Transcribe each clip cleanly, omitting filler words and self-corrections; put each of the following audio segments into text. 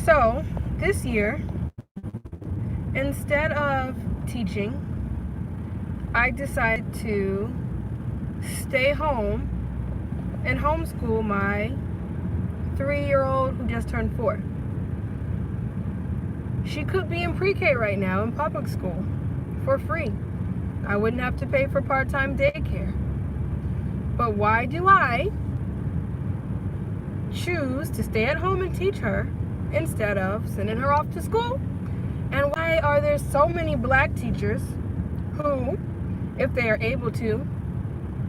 So this year, instead of teaching, I decided to stay home and homeschool my 3-year-old who just turned 4. She could be in pre-K right now in public school for free. I wouldn't have to pay for part-time daycare. But why do I choose to stay at home and teach her instead of sending her off to school? And why are there so many black teachers who, if they are able to,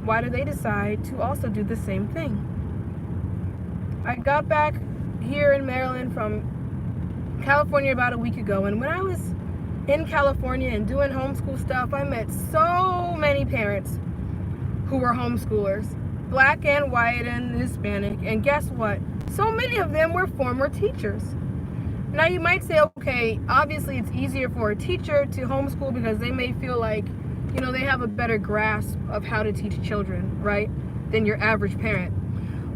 why do they decide to also do the same thing? I got back here in Maryland from California about a week ago, and when I was in California and doing homeschool stuff, I met so many parents who were homeschoolers, black and white and Hispanic, and guess what? So many of them were former teachers. Now you might say, okay, obviously it's easier for a teacher to homeschool because they may feel like, you know, they have a better grasp of how to teach children, right, than your average parent.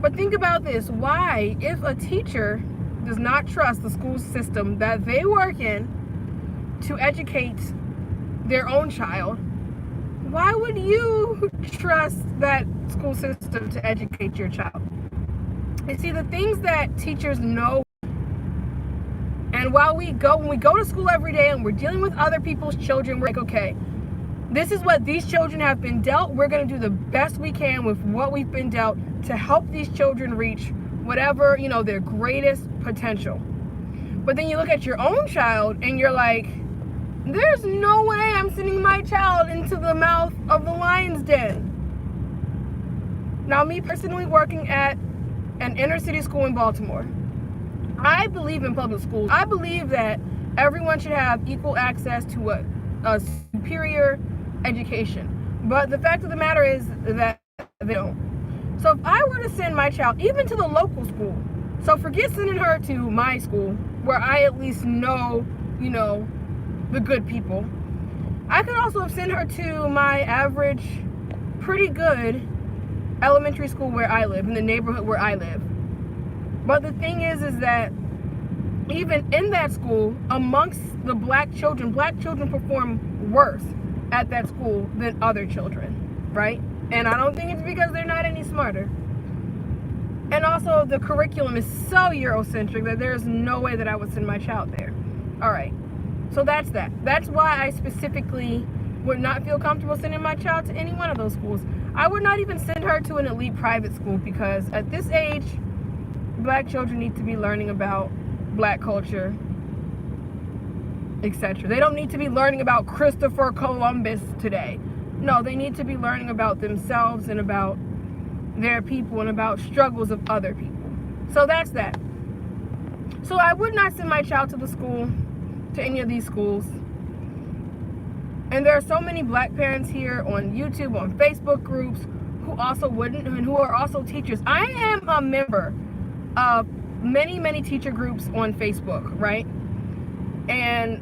But think about this. Why, if a teacher does not trust the school system that they work in to educate their own child, why would you trust that school system to educate your child? You see, the things that teachers know, and when we go to school every day and we're dealing with other people's children, we're like, okay, this is what these children have been dealt. We're going to do the best we can with what we've been dealt to help these children reach whatever, you know, their greatest potential. But then you look at your own child and you're like, there's no way I'm sending my child into the mouth of the lion's den. Now, me personally working at an inner city school in Baltimore, I believe in public schools. I believe that everyone should have equal access to a superior education. But the fact of the matter is that they don't. So if I were to send my child even to the local school, so forget sending her to my school where I at least know, you know, the good people, I could also send her to my average, pretty good elementary school where I live, in the neighborhood where I live. But the thing is that even in that school, amongst the black children perform worse at that school than other children, right? And I don't think it's because they're not any smarter. And also the curriculum is so Eurocentric that there's no way that I would send my child there. All right, so that's that. That's why I specifically would not feel comfortable sending my child to any one of those schools. I would not even send her to an elite private school because at this age, black children need to be learning about black culture, etc. They don't need to be learning about Christopher Columbus today. No, they need to be learning about themselves and about their people and about struggles of other people. So that's that. So I would not send my child to the school, to any of these schools. And there are so many black parents here on YouTube, on Facebook groups, who also wouldn't, and who are also teachers. I am a member of many teacher groups on Facebook, right? And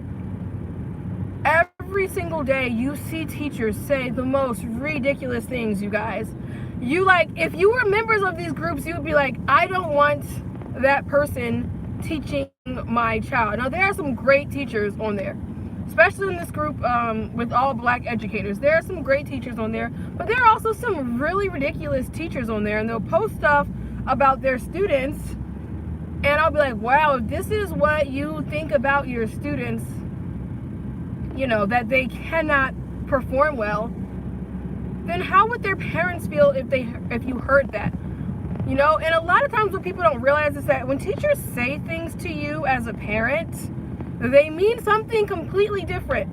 every single day you see teachers say the most ridiculous things, you guys. You, like, if you were members of these groups, you would be like, I don't want that person teaching my child. Now, there are some great teachers on there, especially in this group with all black educators. There are some great teachers on there, but there are also some really ridiculous teachers on there, and they'll post stuff about their students, and I'll be like, wow, if this is what you think about your students, you know, that they cannot perform well, then how would their parents feel if you heard that? You know, and a lot of times what people don't realize is that when teachers say things to you as a parent, they mean something completely different.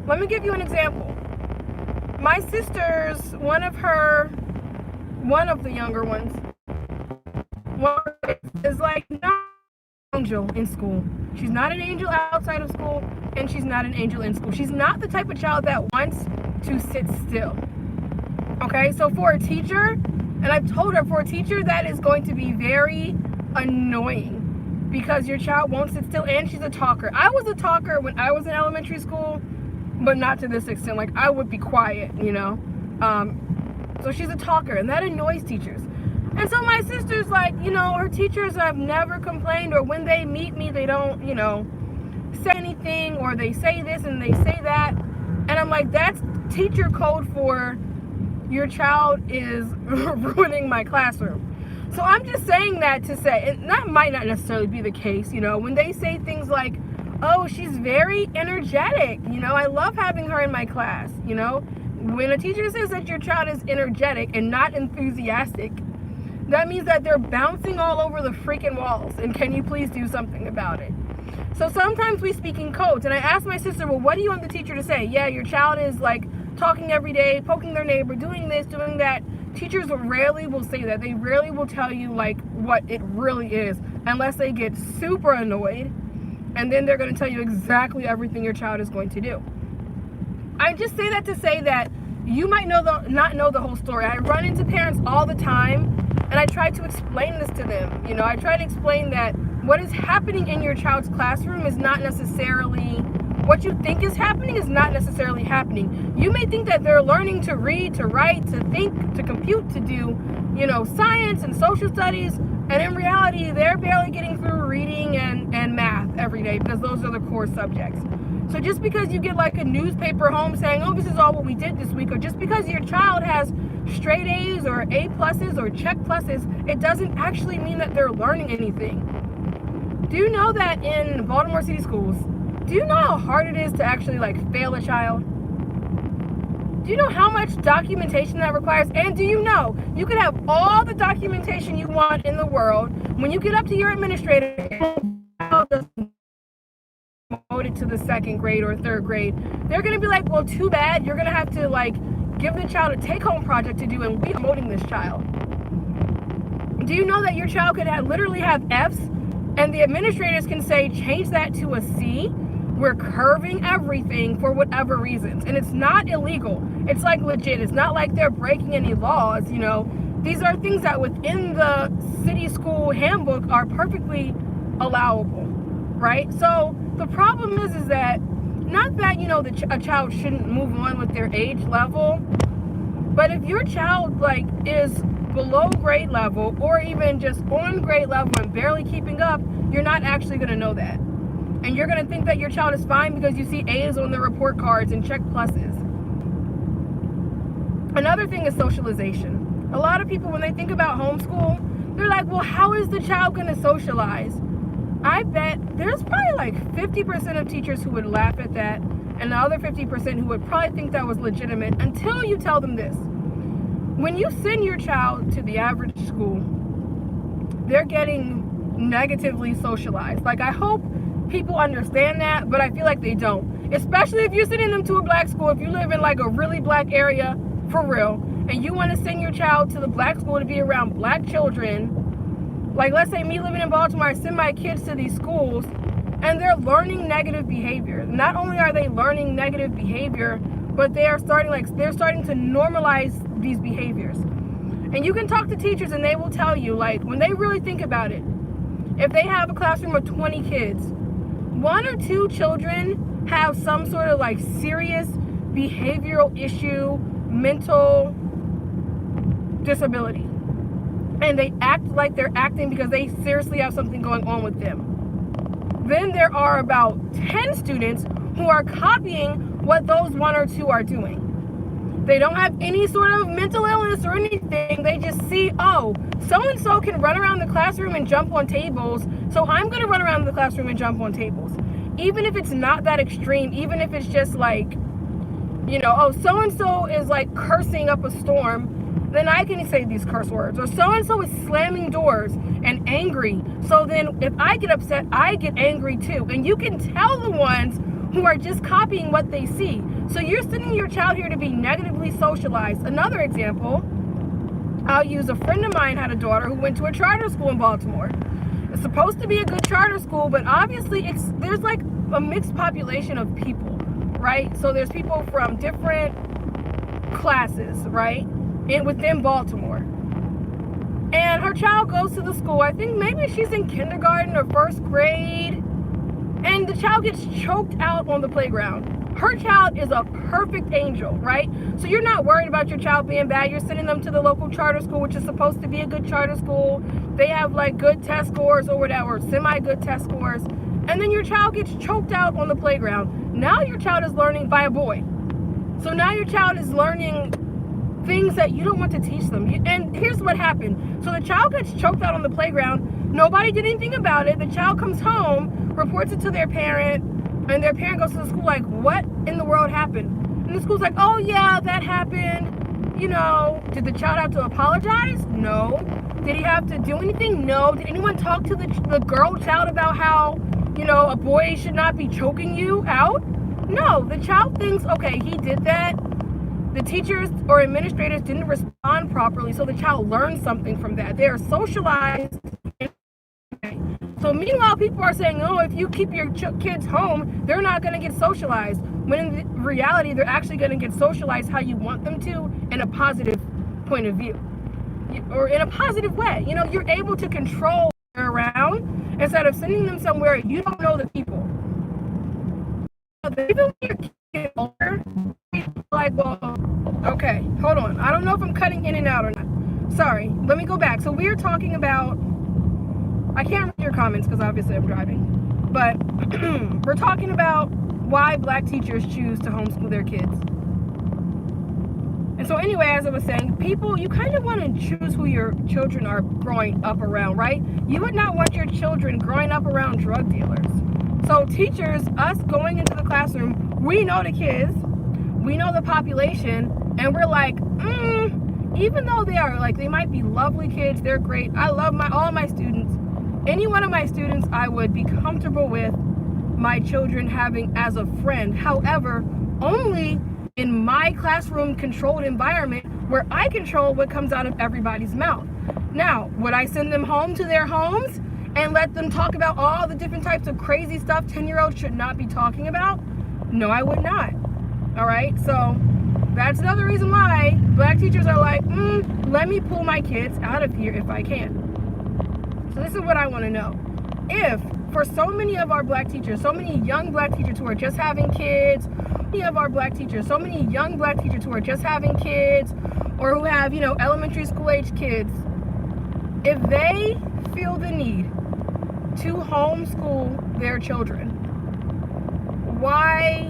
Let me give you an example. My sister's, one of the younger ones, is like not an angel in school. She's not an angel outside of school, and she's not an angel in school. She's not the type of child that wants to sit still. Okay, so for a teacher, and I've told her, for a teacher, that is going to be very annoying because your child won't sit still, and she's a talker. I was a talker when I was in elementary school, but not to this extent. Like, I would be quiet, you know. So she's a talker, and that annoys teachers. And so my sister's like, her teachers have never complained, or when they meet me, they don't, say anything, or they say this and they say that. And I'm like, that's teacher code for your child is ruining my classroom. So I'm just saying that to say, and that might not necessarily be the case, when they say things like, oh, she's very energetic, I love having her in my class, when a teacher says that your child is energetic and not enthusiastic, that means that they're bouncing all over the freaking walls, and can you please do something about it? So sometimes we speak in codes, and I asked my sister, well, what do you want the teacher to say? Yeah, your child is like talking every day, poking their neighbor, doing this, doing that. Teachers rarely will say that. They rarely will tell you like what it really is, unless they get super annoyed, and then they're going to tell you exactly everything your child is going to do. I just say that to say that you might not know the whole story. I run into parents all the time, and I try to explain this to them. I try to explain that what is happening in your child's classroom is not necessarily what you think is happening, is not necessarily happening. You may think that they're learning to read, to write, to think, to compute, to do, science and social studies, and in reality, they're barely getting through reading and math every day, because those are the core subjects. So just because you get like a newspaper home saying, oh, this is all what we did this week, or just because your child has straight A's or A pluses or check pluses, it doesn't actually mean that they're learning anything. Do you know that in Baltimore City schools, do you know how hard it is to actually like fail a child? Do you know how much documentation that requires? And do you know you could have all the documentation you want in the world, when you get up to your administrator, promoted to the second grade or third grade, they're going to be like, well, too bad, you're going to have to like give the child a take-home project to do, and we're promoting this child. Do you know that your child could literally have F's, and the administrators can say, change that to a C? We're curving everything for whatever reasons, and it's not illegal. It's like legit. It's not like they're breaking any laws. These are things that within the city school handbook are perfectly allowable, right? So the problem is that not that a child shouldn't move on with their age level, but if your child like is below grade level, or even just on grade level and barely keeping up, you're not actually going to know that. And you're going to think that your child is fine because you see A's on the report cards and check pluses. Another thing is socialization. A lot of people, when they think about homeschool, they're like, well, how is the child going to socialize? I bet there's probably like 50% of teachers who would laugh at that, and the other 50% who would probably think that was legitimate, until you tell them this. When you send your child to the average school, they're getting negatively socialized. Like, I hope people understand that, but I feel like they don't. Especially if you're sending them to a black school, if you live in like a really black area, for real, and you want to send your child to the black school to be around black children, like let's say me living in Baltimore, I send my kids to these schools, and they're learning negative behavior. Not only are they learning negative behavior, but they're starting to normalize these behaviors. And you can talk to teachers, and they will tell you, like, when they really think about it, if they have a classroom of 20 kids, 1 or 2 children have some sort of like serious behavioral issue, mental disability, and they act like they're acting because they seriously have something going on with them. Then there are about 10 students who are copying what those 1 or 2 are doing. They don't have any sort of mental illness or anything. They just see, oh, so-and-so can run around the classroom and jump on tables, so I'm going to run around the classroom and jump on tables. Even if it's not that extreme, even if it's just like, oh, so-and-so is like cursing up a storm, then I can say these curse words. Or so-and-so is slamming doors and angry, so then if I get upset, I get angry too. And you can tell the ones who are just copying what they see. So you're sending your child here to be negatively socialized. Another example, I'll use a friend of mine had a daughter who went to a charter school in Baltimore. It's supposed to be a good charter school, but obviously there's like a mixed population of people, right? So there's people from different classes, right, within Baltimore. And her child goes to the school, I think maybe she's in kindergarten or first grade, and the child gets choked out on the playground. Her child is a perfect angel, right? So you're not worried about your child being bad. You're sending them to the local charter school, which is supposed to be a good charter school. They have like good test scores or whatever, semi-good test scores. And then your child gets choked out on the playground. Now your child is learning by a boy. So now your child is learning things that you don't want to teach them. And here's what happened. So the child gets choked out on the playground. Nobody did anything about it. The child comes home, reports it to their parent, and their parent goes to the school like, what in the world happened? And the school's like, oh yeah, that happened. You know, did the child have to apologize? No. Did he have to do anything? No. Did anyone talk to the girl child about how, you know, a boy should not be choking you out? No. The child thinks, okay, he did that. The teachers or administrators didn't respond properly, so the child learned something from that. They are socialized. So meanwhile, people are saying, oh, if you keep your kids home, they're not going to get socialized. When in reality, they're actually going to get socialized how you want them to, in a positive point of view. Or in a positive way. You know, you're able to control around instead of sending them somewhere you don't know the people. Even when your kid older, like, well, okay, hold on. I don't know if I'm cutting in and out or not. Sorry, let me go back. So we're talking about, I can't read your comments because obviously I'm driving, but we're talking about why black teachers choose to homeschool their kids. And so anyway, as I was saying, people, you kind of want to choose who your children are growing up around, right? You would not want your children growing up around drug dealers. So teachers, us going into the classroom, we know the kids, we know the population, and we're like, even though they are like, they might be lovely kids, they're great. I love all my students. Any one of my students I would be comfortable with my children having as a friend. However, only in my classroom controlled environment where I control what comes out of everybody's mouth. Now, would I send them home to their homes and let them talk about all the different types of crazy stuff 10-year-olds should not be talking about? No, I would not. All right, so that's another reason why black teachers are like, let me pull my kids out of here if I can. So this is what I want to know. If for so many of our black teachers, so many young black teachers who are just having kids, so many young black teachers who are just having kids, or who have, you know, elementary school age kids, if they feel the need to homeschool their children, why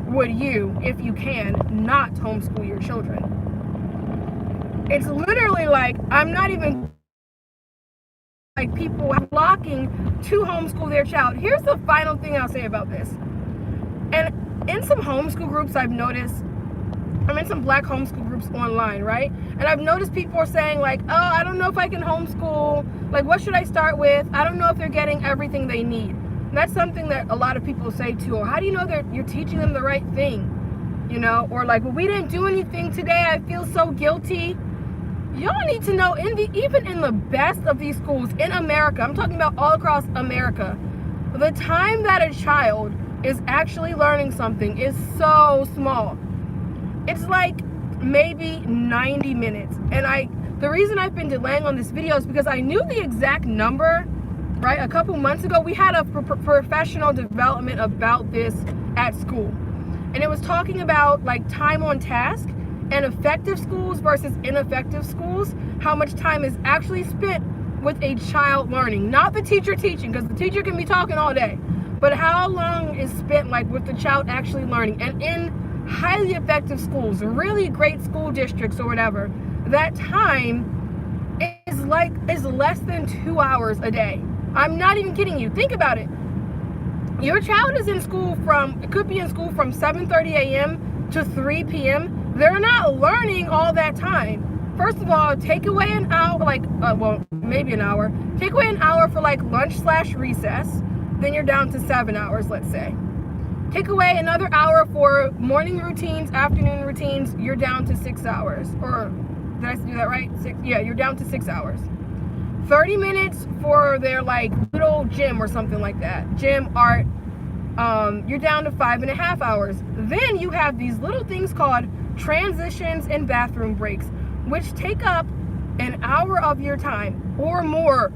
would you, if you can, not homeschool your children? It's literally like, I'm not even like people flocking to homeschool their child. Here's the final thing I'll say about this. And in some homeschool groups I've noticed, I'm in some black homeschool groups online, right? And I've noticed people are saying like, oh, I don't know if I can homeschool. Like, what should I start with? I don't know if they're getting everything they need. And that's something that a lot of people say too. Or how do you know that you're teaching them the right thing? You know, or like, well, we didn't do anything today. I feel so guilty. Y'all need to know, even in the best of these schools in America, I'm talking about all across America, the time that a child is actually learning something is so small. It's like maybe 90 minutes. And the reason I've been delaying on this video is because I knew the exact number, right? A couple months ago, we had a professional development about this at school. And it was talking about like time on task and effective schools versus ineffective schools, how much time is actually spent with a child learning. Not the teacher teaching, because the teacher can be talking all day, but how long is spent like with the child actually learning. And in highly effective schools, really great school districts or whatever, that time is less than 2 hours a day. I'm not even kidding you. Think about it. Your child is in school could be in school from 7:30 a.m. to 3 p.m. They're not learning all that time. First of all, take away an hour, well, maybe an hour. Take away an hour for like lunch/recess. Then you're down to 7 hours, let's say. Take away another hour for morning routines, afternoon routines, you're down to 6 hours. Or did I do that right? Yeah, you're down to 6 hours. 30 minutes for their like little gym or something like that. Gym, art, you're down to 5.5 hours. Then you have these little things called transitions and bathroom breaks, which take up an hour of your time or more.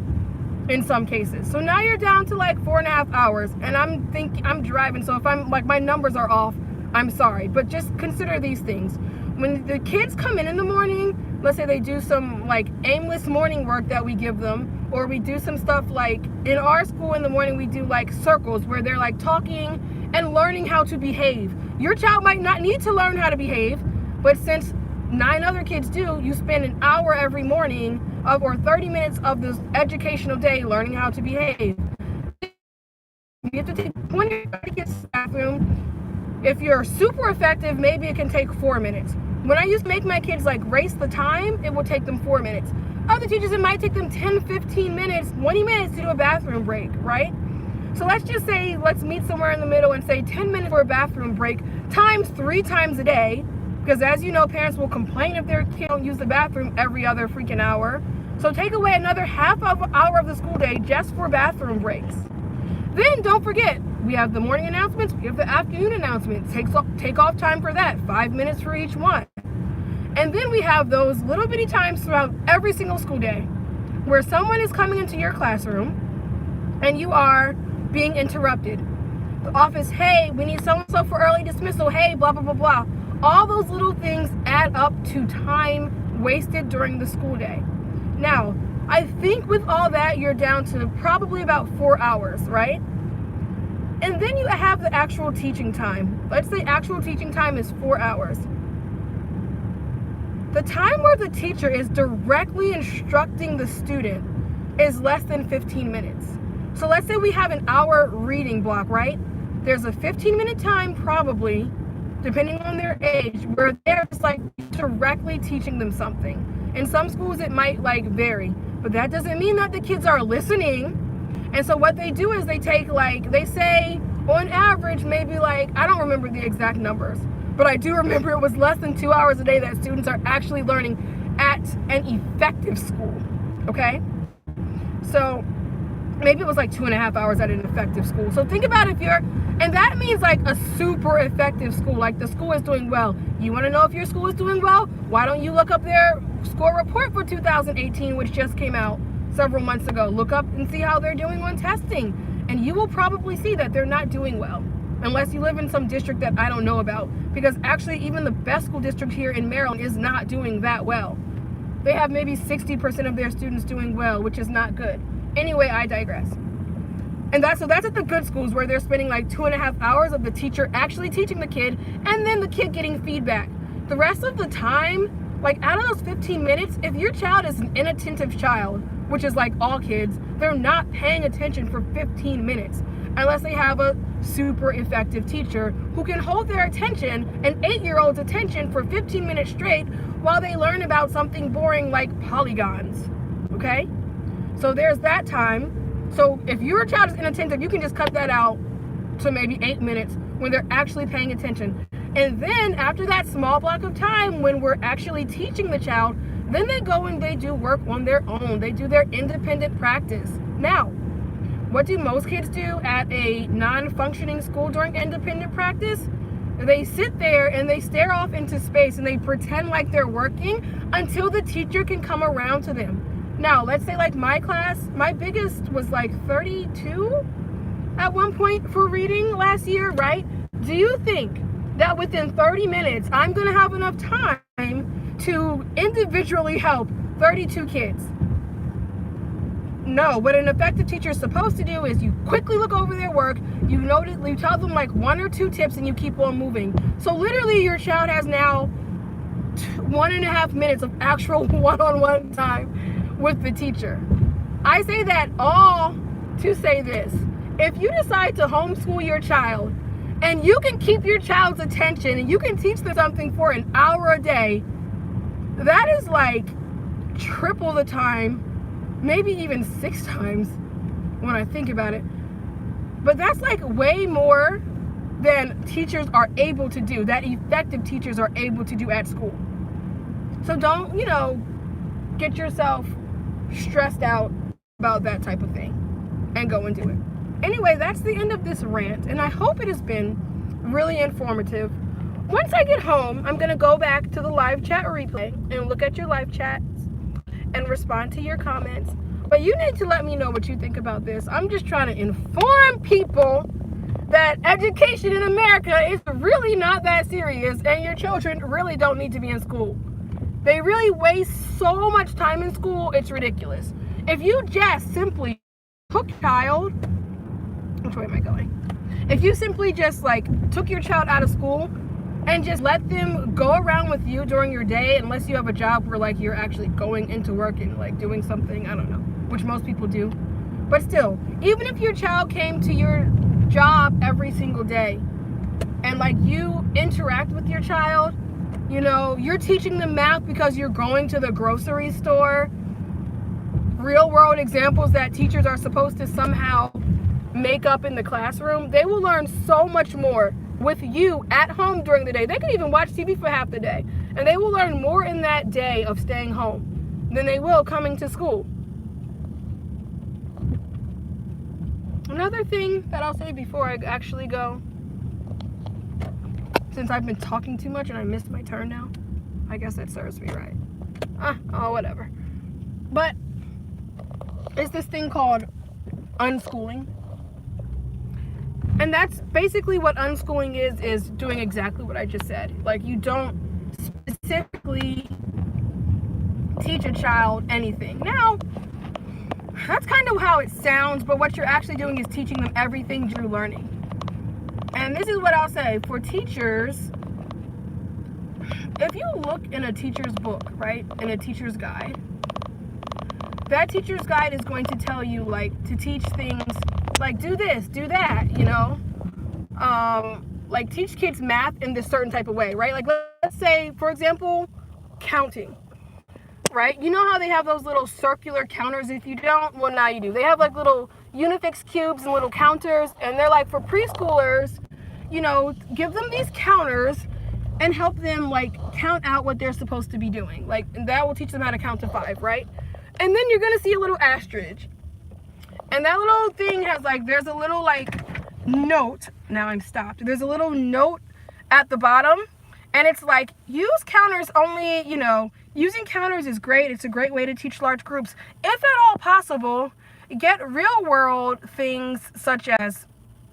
in some cases. So now you're down to like 4.5 hours, and I'm driving, so if I'm like, my numbers are off, I'm sorry, but just consider these things. When the kids come in the morning, let's say they do some like aimless morning work that we give them, or we do some stuff like in our school in the morning, we do like circles where they're like talking and learning how to behave. Your child might not need to learn how to behave, but since 9 other kids do, you spend an hour every morning or 30 minutes of this educational day learning how to behave. You have to take 20 kids to the bathroom. If you're super effective, maybe it can take 4 minutes. When I used to make my kids like race the time, it will take them 4 minutes. Other teachers, it might take them 10, 15 minutes, 20 minutes to do a bathroom break, right? So let's just say, let's meet somewhere in the middle and say 10 minutes for a bathroom break times 3 times a day. Because as you know, parents will complain if their kid don't use the bathroom every other freaking hour. So take away another half of an hour of the school day just for bathroom breaks. Then don't forget, we have the morning announcements, we have the afternoon announcements. Take off time for that, 5 minutes for each one. And then we have those little bitty times throughout every single school day where someone is coming into your classroom and you are being interrupted. The office, hey, we need so-and-so for early dismissal, hey, blah, blah, blah, blah. All those little things add up to time wasted during the school day. Now, I think with all that, you're down to probably about 4 hours, right? And then you have the actual teaching time. Let's say actual teaching time is 4 hours. The time where the teacher is directly instructing the student is less than 15 minutes. So let's say we have an hour reading block, right? There's a 15-minute time probably, depending on their age, where they're just like directly teaching them something. In some schools it might like vary, but that doesn't mean that the kids are listening. And so what they do is they take like, they say on average maybe like, I don't remember the exact numbers, but I do remember it was less than 2 hours a day that students are actually learning at an effective school, okay? So maybe it was like 2.5 hours at an effective school. So think about if you're, and that means like a super effective school, like the school is doing well. You want to know if your school is doing well? Why don't you look up their score report for 2018, which just came out several months ago. Look up and see how they're doing on testing. And you will probably see that they're not doing well, unless you live in some district that I don't know about. Because actually even the best school district here in Maryland is not doing that well. They have maybe 60% of their students doing well, which is not good. Anyway, I digress. And that's at the good schools where they're spending like 2.5 hours of the teacher actually teaching the kid and then the kid getting feedback. The rest of the time, like out of those 15 minutes, if your child is an inattentive child, which is like all kids, they're not paying attention for 15 minutes unless they have a super effective teacher who can hold their attention, an 8-year-old's attention, for 15 minutes straight while they learn about something boring like polygons, okay? So there's that time. So if your child is inattentive, you can just cut that out to maybe 8 minutes when they're actually paying attention. And then after that small block of time when we're actually teaching the child, then they go and they do work on their own. They do their independent practice. Now, what do most kids do at a non-functioning school during independent practice? They sit there and they stare off into space and they pretend like they're working until the teacher can come around to them. Now, let's say like my class, my biggest was like 32 at one point for reading last year, right? Do you think that within 30 minutes, I'm gonna have enough time to individually help 32 kids? No, what an effective teacher is supposed to do is you quickly look over their work, you tell them like 1 or 2 tips and you keep on moving. So literally your child has now 1.5 minutes of actual one-on-one time with the teacher. I say that all to say this. If you decide to homeschool your child and you can keep your child's attention and you can teach them something for an hour a day, that is like triple the time, maybe even 6 times when I think about it. But that's like way more than teachers are able to do, that effective teachers are able to do at school. So don't, get yourself stressed out about that type of thing and go and do it. Anyway, that's the end of this rant, and I hope it has been really informative. Once I get home, I'm going to go back to the live chat replay and look at your live chats and respond to your comments. But you need to let me know what you think about this. I'm just trying to inform people that education in America is really not that serious, and your children really don't need to be in school. They really waste so much time in school, it's ridiculous. If you just simply took your child, which way am I going? If you simply just like took your child out of school and just let them go around with you during your day, unless you have a job where like you're actually going into work and like doing something, I don't know, which most people do. But still, even if your child came to your job every single day and like you interact with your child, you know, you're teaching them math because you're going to the grocery store, real world examples that teachers are supposed to somehow make up in the classroom, they will learn so much more with you at home during the day. They can even watch TV for half the day, and they will learn more in that day of staying home than they will coming to school. Another thing that I'll say before I actually go, since I've been talking too much and I missed my turn now, I guess that serves me right. Oh, whatever. But it's this thing called unschooling. And that's basically what unschooling is doing exactly what I just said. Like, you don't specifically teach a child anything. Now, that's kind of how it sounds, but what you're actually doing is teaching them everything you're learning. And this is what I'll say for teachers. If you look in a teacher's book, right, in a teacher's guide, that teacher's guide is going to tell you like to teach things like do this, do that, you know, like teach kids math in this certain type of way, right? Like let's say, for example, counting, right? You know how they have those little circular counters? If you don't, well, now you do. They have like little Unifix cubes and little counters, and they're like for preschoolers, you know, give them these counters and help them like count out what they're supposed to be doing. Like, and that will teach them how to count to 5, right? And then you're gonna see a little asterisk, and that little thing has like, there's a little like note. Now I'm stopped. There's a little note at the bottom, and it's like, use counters only, you know, using counters is great. It's a great way to teach large groups. If at all possible, get real world things such as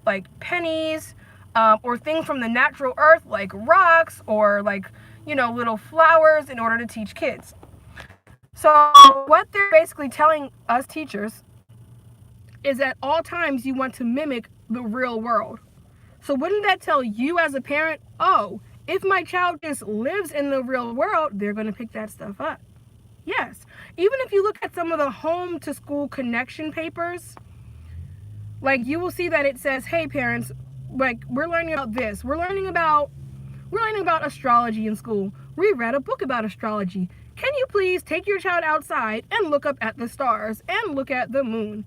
like pennies, or things from the natural earth like rocks or like, you know, little flowers in order to teach kids. So what they're basically telling us teachers is at all times you want to mimic the real world. So wouldn't that tell you as a parent, oh, if my child just lives in the real world, they're going to pick that stuff up? Yes. Even if you look at some of the home to school connection papers, like you will see that it says, hey parents, like we're learning about this. We're learning about astrology in school. We read a book about astrology. Can you please take your child outside and look up at the stars and look at the moon?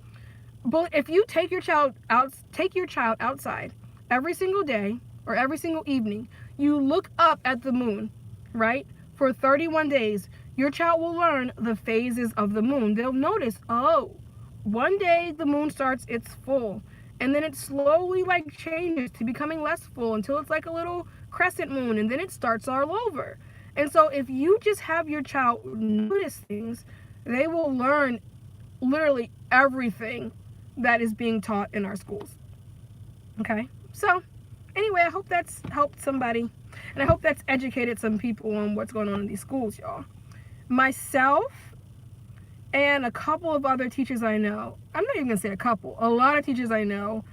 But if you take your child outside every single day or every single evening, you look up at the moon, right? For 31 days, your child will learn the phases of the moon. They'll notice, oh, one day the moon starts its full, and then it slowly like changes to becoming less full until it's like a little crescent moon, and then it starts all over. And so if you just have your child notice things, they will learn literally everything that is being taught in our schools. Okay? So anyway, I hope that's helped somebody, and I hope that's educated some people on what's going on in these schools, y'all. Myself and a couple of other teachers I know, I'm not even gonna say a couple, a lot of teachers I know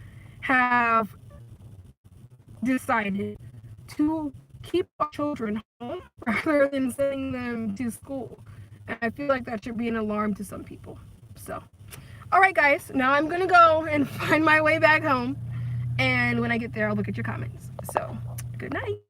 have decided to keep our children home rather than sending them to school. And I feel like that should be an alarm to some people. So, all right, guys, now I'm gonna go and find my way back home. And when I get there, I'll look at your comments. So, good night.